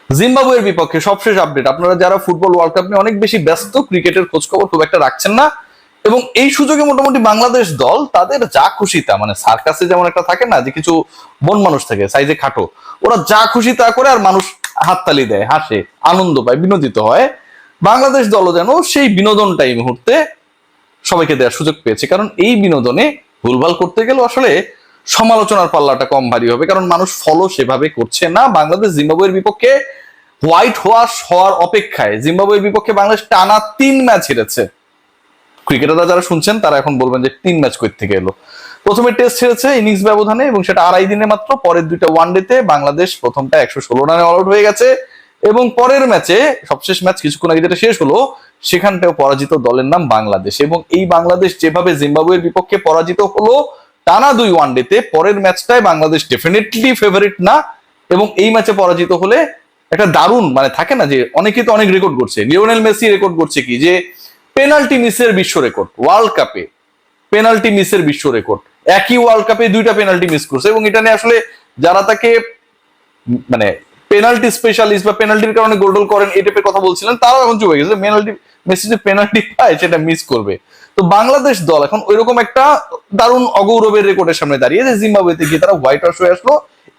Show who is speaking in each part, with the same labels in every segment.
Speaker 1: জিম্বাবুয়ের বিপক্ষে সবশেষ আপডেট। আপনারা যারা ফুটবল ওয়ার্ল্ড কাপ নিয়ে অনেক বেশি ব্যস্ত, ক্রিকেটের খোঁজ খবর খুব একটা রাখছেন না, এবং এই সুযোগে মোটামুটি বাংলাদেশ দল তাদের যা খুশি তা, মানে সার্কাসে যেমন একটা থাকে না যে কিছু বন মানুষ থাকে সাইজে খাটো, ওরা যা খুশি তা করে আর মানুষ হাততালি দেয়, হাসে, আনন্দ পায়, বিনোদিত হয়। বাংলাদেশ দলও যেন সেই বিনোদনটা এই মুহূর্তে সবাইকে দেওয়ার সুযোগ পেয়েছে, কারণ এই বিনোদনে ভুলভাল করতে গেলে আসলে সমালোচনার পাল্লাটা কম ভারী হবে, কারণ মানুষ ফলো সেভাবে করছে না। বাংলাদেশ জিম্বাবুয়ের বিপক্ষে হোয়াইট ওয়াশ হওয়ার অপেক্ষায়। জিম্বাবুয়ের বিপক্ষে বাংলাদেশ টানা 3 ম্যাচ হেরেছে। ক্রিকেটাররা যারা শুনছেন তারা এখন বলবেন যে 3 ম্যাচ কই থেকে এলো। প্রথমে টেস্ট হেরেছে ইনিংস ব্যবধানে, এবং সেটা 2.5 দিনে মাত্র। পরের 2টা ওয়ানডেতে বাংলাদেশ প্রথমটা 116 রানে অল আউট হয়ে গেছে, এবং পরের ম্যাচে সবশেষ ম্যাচ কিছুক্ষণ আগে যেটা শেষ হলো সেখানটাও পরাজিত দলের নাম বাংলাদেশ। এবং এই বাংলাদেশ যেভাবে জিম্বাবুয়ের বিপক্ষে পরাজিত হলো টানা 2 ওয়ানডেতে, পরের ম্যাচটায় বাংলাদেশ ডেফিনেটলি ফেভারিট না, এবং এই ম্যাচে পরাজিত হলে একটা দারুণ, মানে থাকে না যে অনেকে তো অনেক রেকর্ড করছে, লিওনেল মেসি রেকর্ড করছে কি যে পেনাল্টি মিসের বিশ্ব রেকর্ড, ওয়ার্ল্ড কাপে পেনাল্টি মিসের বিশ্ব রেকর্ড। একই ওয়ার্ল্ড কাপে 2টা পেনাল্টি মিস করছে, এবং এটা নিয়ে আসলে যারা তাকে মানে পেনাল্টি স্পেশালিস্ট বা পেনাল্টির কারণে গোল্ডল করেন এই টাইপের কথা বলছিলেন, তারাও এখন চলে গেছে পেনাল্টি মেসি যে পেনাল্টি পায় সেটা মিস করবে। তো বাংলাদেশ দল এখন ওইরকম একটা দারুণ অগৌরবের রেকর্ডের সামনে দাঁড়িয়ে যে জিম্বাবুয়েতে গিয়ে তারা হোয়াইট ওয়াশ হয়ে আসলো।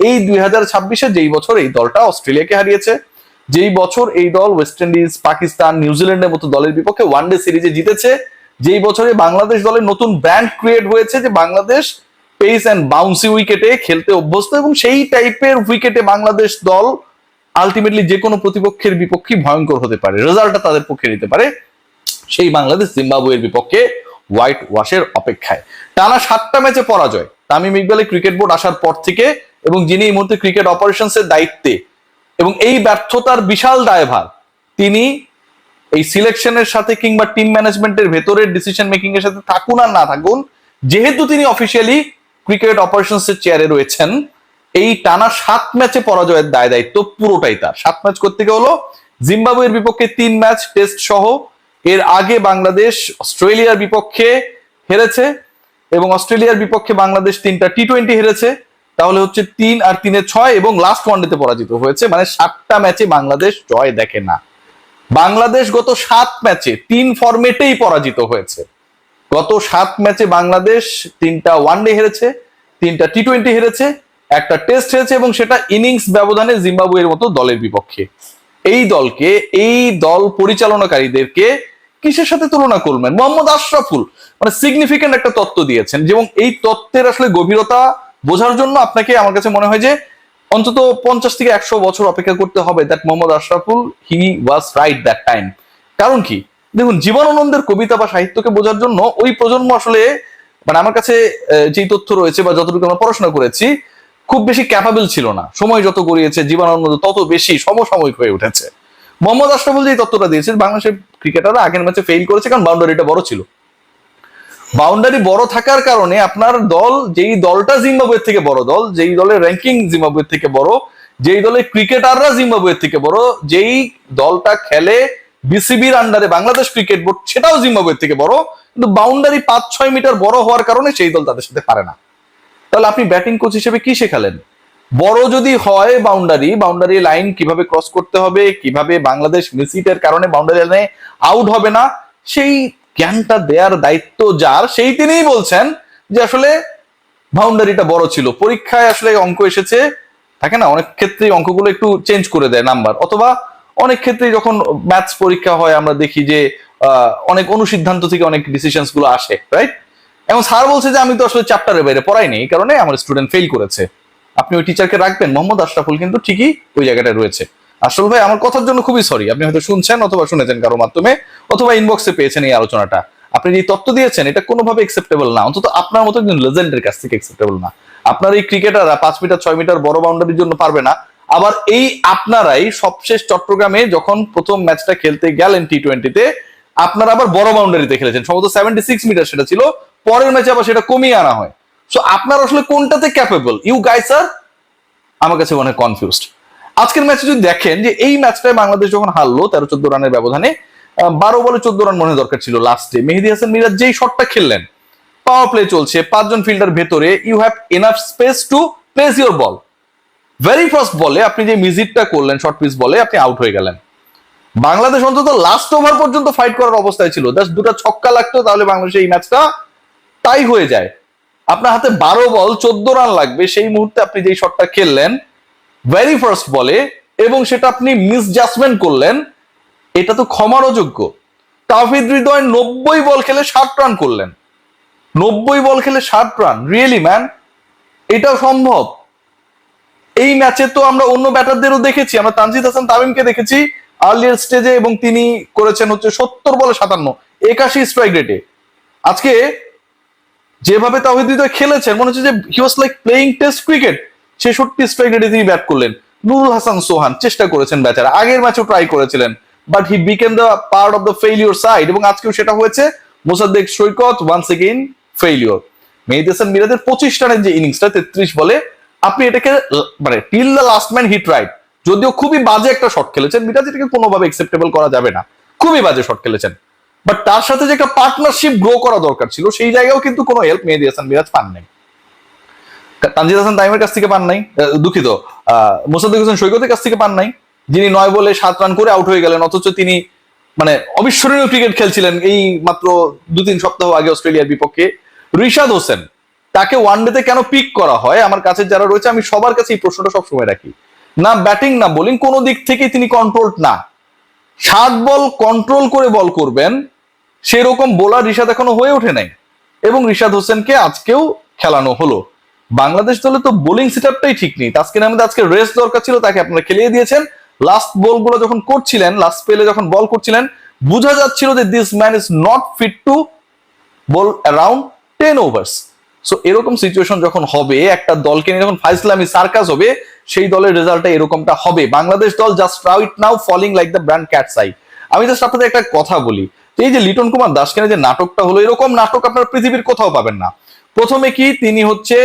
Speaker 1: এই 2026-এ যেই বছর এই দলটা অস্ট্রেলিয়াকে হারিয়েছে, যেই বছর এই দল ওয়েস্ট ইন্ডিজ, পাকিস্তান, নিউজিল্যান্ডের মতো দলের বিপক্ষে ওয়ানডে সিরিজে জিতেছে, যেই বছরে বাংলাদেশ দলের নতুন ব্র্যান্ড ক্রিয়েট হয়েছে যে বাংলাদেশ পেস অ্যান্ড বাউন্সি উইকেটে খেলতে অভ্যস্ত, এবং সেই টাইপের উইকেটে বাংলাদেশ দল আলটিমেটলি যে কোনো প্রতিপক্ষের বিপক্ষে ভয়ঙ্কর হতে পারে, রেজাল্টটা তাদের পক্ষে নিতে পারে। সেই বাংলাদেশ জিম্বাবুয়ের বিপক্ষে হোয়াইট ওয়াশের অপেক্ষায়। টানা 7টা ম্যাচে পরাজয় তামিম ইকবালের ক্রিকেট বোর্ড আসার পর থেকে, এবং যিনি এই মুহূর্তে ক্রিকেট অপারেশনস এর দায়িত্বে, এবং এই ব্যর্থতার বিশাল দায়ভার তিনি এই সিলেকশনের সাথে কিংবা টিম ম্যানেজমেন্টের ভেতরের ডিসিশন মেকিং এর সাথে থাকুন আর না থাকুন, যেহেতু তিনি অফিসিয়ালি ক্রিকেট অপারেশনস এর চেয়ারে রয়েছেন, এই টানা 7 ম্যাচে পরাজয়ের দায় দায়িত্ব পুরোটাই তার। 7 ম্যাচ করতে হলো জিম্বাবুয়ের বিপক্ষে 3 ম্যাচ টেস্ট সহ। এর আগে বাংলাদেশ অস্ট্রেলিয়ার বিপক্ষে হেরেছে, এবং অস্ট্রেলিয়ার বিপক্ষে বাংলাদেশ 3টা টি20 হেরেছে, তাহলে হচ্ছে 3 আর 3-এ 6, এবং লাস্ট ওয়ানডেতে পরাজিত হয়েছে। মানে 7টা ম্যাচে বাংলাদেশ জয় দেখে না। বাংলাদেশ গত 7 ম্যাচে 3 ফরম্যাটেই পরাজিত হয়েছে। গত 7 ম্যাচে বাংলাদেশ 3টা ওয়ানডে হেরেছে, 3টা টি20 হেরেছে, একটা টেস্ট হেরেছে, এবং সেটা ইনিংস ব্যবধানে জিম্বাবুয়ের মতো দলের বিপক্ষে। এই দলকে, এই দল পরিচালনাকারীদেরকে কিসের সাথে তুলনা করবেন? মোহাম্মদ আশরাফুল মানে সিগনিফিকেন্ট একটা তত্ত্ব দিয়েছেন, এবং এই তত্ত্বের আসলে গভীরতা বোঝার জন্য আপনাকে, আমার কাছে মনে হয় যে অন্তত 50 থেকে 100 বছর অপেক্ষা করতে হবে। That Mohammad Ashraful he was right that time. কারণ কি, দেখুন, জীবনানন্দের কবিতা বা সাহিত্যকে বোঝার জন্য ওই প্রজন্ম আসলে, মানে আমার কাছে যেই তথ্য রয়েছে বা যতটুকু আমরা পড়াশোনা করেছি, খুব বেশি ক্যাপাবল ছিল না। সময় যত গড়িয়েছে জীবনানন্দ তত বেশি সমসাময়িক হয়ে উঠেছে। মোহাম্মদ আশরাফুল যে তত্ত্বটা দিয়েছে, বাংলাদেশের ক্রিকেটাররা আগের ম্যাচে ফেল করেছে কারণ বাউন্ডারিটা বড় ছিল। বাউন্ডারি বড় থাকার কারণে আপনার দল, যেই দলটা জিম্বাবুয়ের থেকে বড় দল, যেই দলের র্যাঙ্কিং জিম্বাবুয়ের থেকে বড়, যেই দলের ক্রিকেটাররা জিম্বাবুয়ের থেকে বড়, যেই দলটা খেলে বিসিবির আন্ডারে বাংলাদেশ ক্রিকেট বোর্ড, সেটাও জিম্বাবুয়ের থেকে বড়, কিন্তু বাউন্ডারি 5-6 মিটার বড় হওয়ার কারণে সেই দল তাদের সাথে পারে না। তাহলে আপনি ব্যাটিং কোচ হিসেবে কি শেখালেন? বড় যদি হয় বাউন্ডারি লাইন কিভাবে ক্রস করতে হবে, কিভাবে বাংলাদেশ মিসিটের কারণে বাউন্ডারি লাইনে আউট হবে না, সেই জ্ঞানটা দেওয়ার দায়িত্ব যার, সেই তিনিই বলছেন যে আসলে বাউন্ডারিটা বড় ছিল। পরীক্ষায় আসলে অঙ্ক এসেছে, থাকে না অনেক ক্ষেত্রেই অঙ্কগুলো একটু চেঞ্জ করে দেয় নাম্বার, অথবা অনেক ক্ষেত্রেই যখন ম্যাথস পরীক্ষা হয় আমরা দেখি যে অনেক অনুসিদ্ধান্ত থেকে অনেক ডিসিশনস গুলো আসে, রাইট? এখন স্যার বলছে যে আমি তো আসলে চ্যাপ্টারের বাইরে পড়াইনি, এই কারণে আমার স্টুডেন্ট ফেল করেছে। আপনি ওই টিচারকে রাখবেন? মোহাম্মদ আশরাফুল কিন্তু ঠিকই ওই জায়গাটায় রয়েছে। আশরাফুল ভাই, আমার কথার জন্য খুবই সরি, আপনি হয়তো শুনছেন অথবা শুনেছেন কারো মাধ্যমে, অথবা ইনবক্সে পেয়েছেন এই আলোচনাটা। আপনি যে তথ্য দিয়েছেন এটা কোনোভাবে একসেপ্টেবল না, অন্তত আপনার মতো একজন লেজেন্ডের কাছ থেকে একসেপ্টেবল না। আপনার এই ক্রিকেটাররা 5 মিটার 6 মিটার বড় বাউন্ডারির জন্য পারবে না। আবার এই আপনারাই সবশেষ চট্টগ্রামে যখন প্রথম ম্যাচটা খেলতে গেলেন টি20-তে, আপনারা আবার বড় বাউন্ডারিতে খেলেছেন, সম্ভবত 76 মিটার সেটা ছিল, পরের ম্যাচে আবার সেটা কমিয়ে আনা হয়। সো আপনার আসলে কোনটাতে ক্যাপেবল? ইউ গাইস আর, আমার কাছে মনে হয় কনফিউজড। আজকের ম্যাচে যদি দেখেন যে এই ম্যাচটায় বাংলাদেশ যখন হারলো 13-14 রানের ব্যবধানে, 12 বলে 14 রান মনে দরকার ছিল লাস্টে, মেহেদী হাসান মিরাজ যেই শটটা খেললেন, পাওয়ার প্লে চলছে, 5 জন ফিল্ডার ভেতরে, you have enough space to place your ball. Very first বলে আপনি যে মিজিটটা করলেন শর্ট পিচ বলে আপনি আউট হয়ে গেলেন। বাংলাদেশ অন্তত লাস্ট ওভার পর্যন্ত ফাইট করার অবস্থায় ছিল, জাস্ট দুটো ছক্কা লাগতো তাহলে বাংলাদেশ এই ম্যাচটা তাই হয়ে যায়। আপনার হাতে 12 বল 14 রান লাগবে, সেই মুহূর্তে আপনি যেই শটটা খেললেন ভেরি ফার্স্ট বলে এবং সেটা আপনি মিসজাজমেন্ট করলেন, এটা তো ক্ষমার অযোগ্য। তাওহিদ হৃদয় 90 বল খেলে 60 রান করলেন, 90 বল খেলে 60 রান, রিয়েলি ম্যান এটাও সম্ভব? এই ম্যাচে তো আমরা অন্য ব্যাটারদেরও দেখেছি, আমরা তানজিদ হাসান তামিমকে দেখেছি আর্লিয়ার স্টেজে এবং তিনি করেছেন হচ্ছে 70 বলে 57, 81 স্ট্রাইক রেটে। আজকে যেভাবে তাওহিদ হৃদয় খেলেছেন মনে হচ্ছে যে he was like playing test cricket. 66 strike রেটে তিনি ব্যাট করলেন। নুরুল হাসান সোহান চেষ্টা করেছেন বেচারা, আগের ম্যাচেও ট্রাই করেছিলেন, but he became the part of the failure side এবং আজকেও সেটা হয়েছে। মোসাদ্দেক সৈকত ওয়ান্স এগেইন ফেইলিওর। মেহেদী হাসান মিরাজের 25 রানের যে ইনিংসটা 33 বলে, আপনি এটাকে মানে till the last man he tried, যদিও খুবই বাজে একটা শট খেলেছেন মিরাজ, এটাকে কোনোভাবে একসেপ্টেবল করা যাবে না, খুবই বাজে শট খেলেছেন, বাট তার সাথে যে একটা পার্টনারশিপ গ্রো করা দরকার ছিল সেই জায়গাও কিন্তু কোনো হেল্প মেহেদী হাসান মিরাজ পান নাই, তানজিদ হাসান তাইমের কাছ থেকে পান নাই, দুঃখিত মোসাদ্দেক হোসেন সৈকতের কাছ থেকে পান নাই, যিনি 9 বলে 7 রান করে আউট হয়ে গেলেন, অথচ তিনি মানে অবিস্মরণীয় ক্রিকেট খেলছিলেন এই মাত্র 2-3 সপ্তাহ আগে অস্ট্রেলিয়ার বিপক্ষে। রিশাদ হোসেন, তাকে ওয়ানডেতে কেন পিক করা হয় আমার কাছে যারা রয়েছে আমি সবার কাছে এই প্রশ্নটা সবসময় রাখি, না ব্যাটিং না বোলিং কোনো দিক থেকে তিনি কন্ট্রোলড না। 7 বল কন্ট্রোল করে বল করবেন সেরকম বোলার রিশাদ এখনো হয়ে ওঠে নাই এবং রিশাদ হোসেনকে আজকেও খেলানো হলো। বাংলাদেশ দলে তো বোলিং সেটআপটাই ঠিক নেই, তাসকিন আহমেদ আজকে রেস্ট দরকার ছিল, তাকে আপনারা খেলিয়ে দিয়েছেন। লাস্ট বলগুলো যখন করছিলেন, লাস্ট স্পেলে যখন বল করছিলেন বোঝা যাচ্ছিল যে this man is not fit to bowl around 10 overs. So এরকম সিচুয়েশন যখন হবে, একটা দলকে নিয়ে যখন ফাইজলামি সার্কাস হবে, সেই দলের রেজাল্টটা এরকমটা হবে। বাংলাদেশ দল just right now falling like the brand cat's eye. আমি জাস্ট আপনাদের একটা কথা বলি, এই যে লিটন কুমার দাসকে যে নাটকটা হলো, এরকম নাটক আপনারা পৃথিবীর কোথাও পাবেন না। প্রথমে কি তিনি হচ্ছে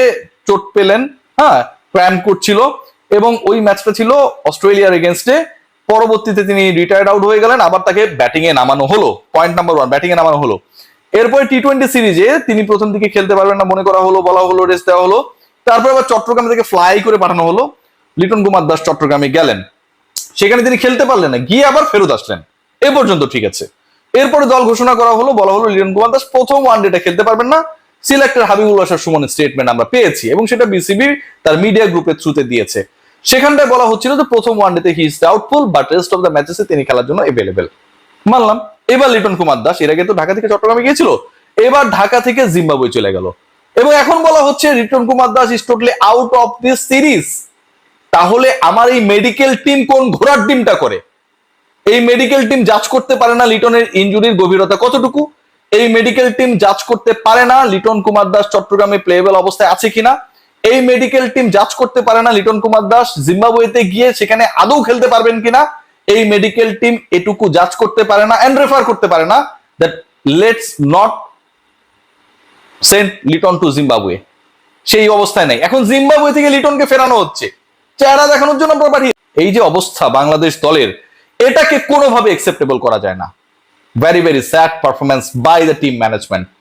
Speaker 1: চোট পেলেন, হ্যাঁ ক্র্যাম্প করছিল এবং ওই ম্যাচটা ছিল অস্ট্রেলিয়ার এগেনস্টে, পরবর্তীতে তিনি রিটায়ার্ড আউট হয়ে গেলেন, আবার তাকে ব্যাটিং এ নামানো হলো, পয়েন্ট নাম্বার 1 ব্যাটিং এ নামানো হলো। এরপরে টি-20 সিরিজে তিনি প্রথম দিকে খেলতে পারবেন না মনে করা হলো, বলা হলো, রেস্ট দেওয়া হলো, তারপর আবার চট্টগ্রামে থেকে ফ্লাই করে পাঠানো হলো। লিটন কুমার দাস চট্টগ্রামে গেলেন, সেখানে তিনি খেলতে পারলেন না, গিয়ে আবার ফেরত আসলেন, এ পর্যন্ত ঠিক আছে। এরপরে দল ঘোষণা করা হলো, বলা হলো লিটন কুমার দাস প্রথম ওয়ানডেটা খেলতে পারবেন না, সিলেক্টর হাবিবুল বাশার সুমনের স্টেটমেন্ট আমরা পেয়েছি এবং সেটা বিসিবি তার মিডিয়া গ্রুপের থ্রুতে দিয়েছে। সেখানটায় বলা হচ্ছিল যে প্রথম ওয়ানডেতে he is doubtful but rest of the ম্যাচেসে তিনি খেলার জন্য এভেলেবেল। মানলাম। এবার লিটন কুমার দাস এর আগে তো ঢাকা থেকে চট্টগ্রামে গিয়েছিল, এবার ঢাকা থেকে জিম্বাবুয়ে চলে গেল এবং এখন বলা হচ্ছে Liton Kumar Das is totally out of this series. তাহলে আমার এই মেডিকেল টিম কোন ঘোড়ার টিমটা করে? এই মেডিকেল টিম জাজ করতে পারে না লিটনের ইনজুরির গভীরতা কতটুকু, এই মেডিকেল টিম জাজ করতে পারে না লিটন কুমার দাস চট্টগ্রামে প্লেয়েবল অবস্থায় আছে কিনা, এই মেডিকেল টিম জাজ করতে পারে না লিটন কুমার দাস জিম্বাবুয়েতে গিয়ে সেখানে আদৌ খেলতে পারবেন কিনা, এই মেডিকেল টিম এটুকু জাজ করতে পারে না এন্ড রেফার করতে পারে না that let's not send Liton to Zimbabwe. সেই অবস্থায় নাই, এখন জিম্বাবুয়ে থেকে লিটনকে ফেরানো হচ্ছে চেহারা দেখানোর জন্য আমরা পাঠিয়ে। এই যে অবস্থা বাংলাদেশ দলের, এটাকে কোনোভাবে একসেপ্টেবল করা যায় না। Very very sad performance by the team management.